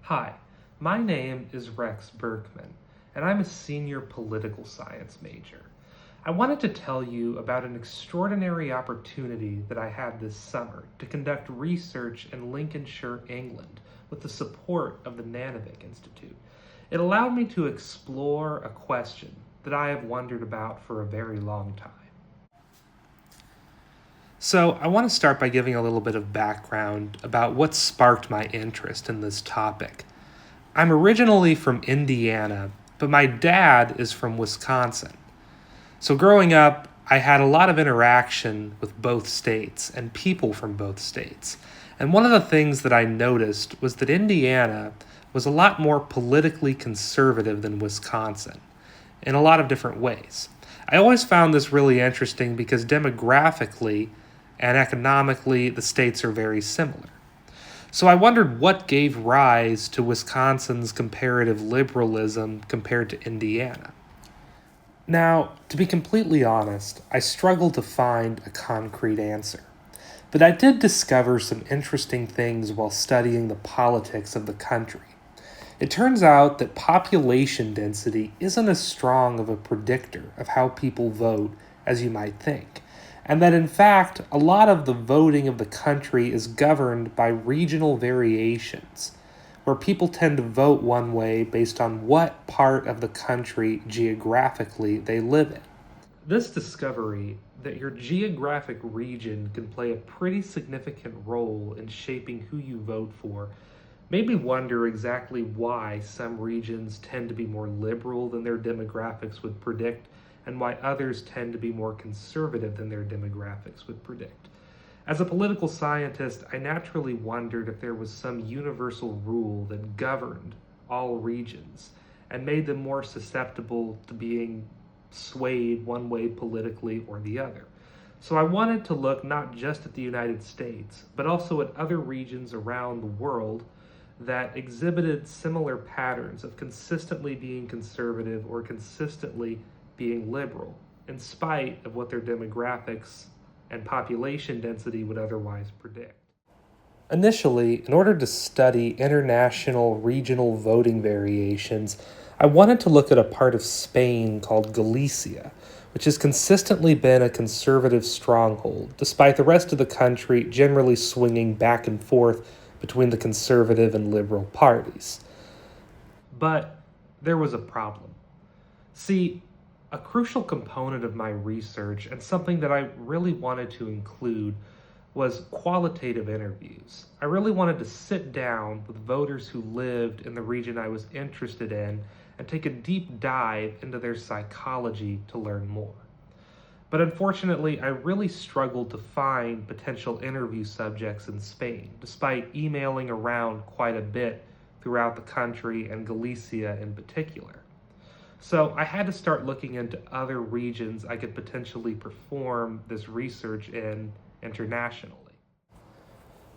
Hi, my name is Rex Burkman, and I'm a senior political science major. I wanted to tell you about an extraordinary opportunity that I had this summer to conduct research in Lincolnshire, England, with the support of the Nanovic Institute. It allowed me to explore a question that I have wondered about for a very long time. So, I want to start by giving a little bit of background about what sparked my interest in this topic. I'm originally from Indiana, but my dad is from Wisconsin. So growing up, I had a lot of interaction with both states and people from both states. And one of the things that I noticed was that Indiana was a lot more politically conservative than Wisconsin in a lot of different ways. I always found this really interesting because demographically and economically, the states are very similar. So I wondered what gave rise to Wisconsin's comparative liberalism compared to Indiana. Now, to be completely honest, I struggled to find a concrete answer. But I did discover some interesting things while studying the politics of the country. It turns out that population density isn't as strong of a predictor of how people vote as you might think, and that in fact, a lot of the voting of the country is governed by regional variations, where people tend to vote one way based on what part of the country geographically they live in. This discovery that your geographic region can play a pretty significant role in shaping who you vote for made me wonder exactly why some regions tend to be more liberal than their demographics would predict, and why others tend to be more conservative than their demographics would predict. As a political scientist, I naturally wondered if there was some universal rule that governed all regions and made them more susceptible to being swayed one way politically or the other. So I wanted to look not just at the United States, but also at other regions around the world that exhibited similar patterns of consistently being conservative or consistently being liberal, in spite of what their demographics and population density would otherwise predict. Initially, in order to study international regional voting variations, I wanted to look at a part of Spain called Galicia, which has consistently been a conservative stronghold, despite the rest of the country generally swinging back and forth between the conservative and liberal parties. But there was a problem. See, a crucial component of my research, and something that I really wanted to include, was qualitative interviews. I really wanted to sit down with voters who lived in the region I was interested in and take a deep dive into their psychology to learn more. But unfortunately, I really struggled to find potential interview subjects in Spain, despite emailing around quite a bit throughout the country and Galicia in particular. So I had to start looking into other regions I could potentially perform this research in internationally.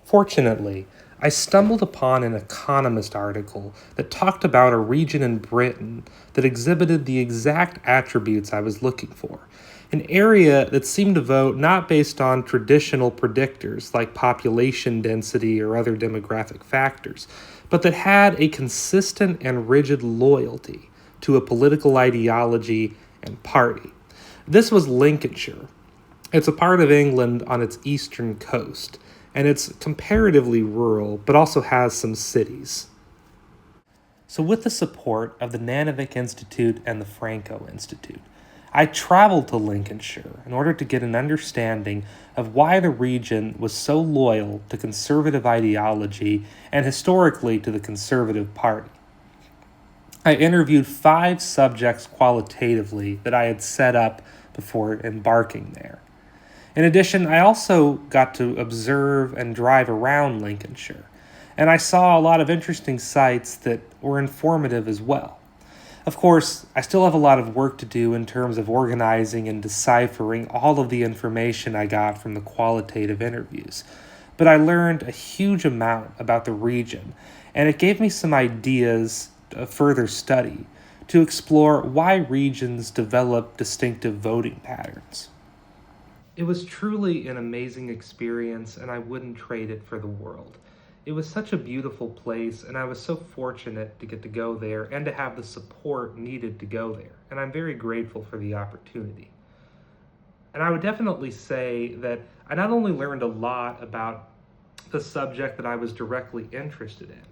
Fortunately, I stumbled upon an Economist article that talked about a region in Britain that exhibited the exact attributes I was looking for. An area that seemed to vote not based on traditional predictors like population density or other demographic factors, but that had a consistent and rigid loyalty to a political ideology and party. This was Lincolnshire. It's a part of England on its eastern coast, and it's comparatively rural, but also has some cities. So with the support of the Nanovic Institute and the Franco Institute, I traveled to Lincolnshire in order to get an understanding of why the region was so loyal to conservative ideology and historically to the Conservative Party. I interviewed 5 subjects qualitatively that I had set up before embarking there. In addition, I also got to observe and drive around Lincolnshire, and I saw a lot of interesting sites that were informative as well. Of course, I still have a lot of work to do in terms of organizing and deciphering all of the information I got from the qualitative interviews, but I learned a huge amount about the region, and it gave me some ideas of further study to explore why regions develop distinctive voting patterns. It was truly an amazing experience, and I wouldn't trade it for the world. It was such a beautiful place, and I was so fortunate to get to go there and to have the support needed to go there. And I'm very grateful for the opportunity. And I would definitely say that I not only learned a lot about the subject that I was directly interested in,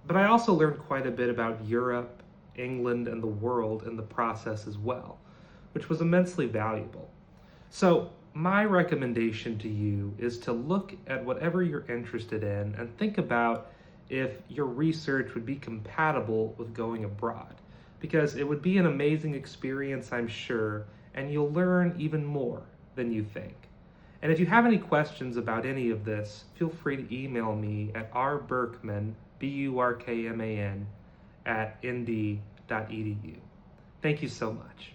but I also learned quite a bit about Europe, England, and the world in the process as well, which was immensely valuable. So, my recommendation to you is to look at whatever you're interested in and think about if your research would be compatible with going abroad, because it would be an amazing experience, I'm sure, and you'll learn even more than you think. And if you have any questions about any of this, feel free to email me at rburkman, Burkman, at nd.edu. Thank you so much.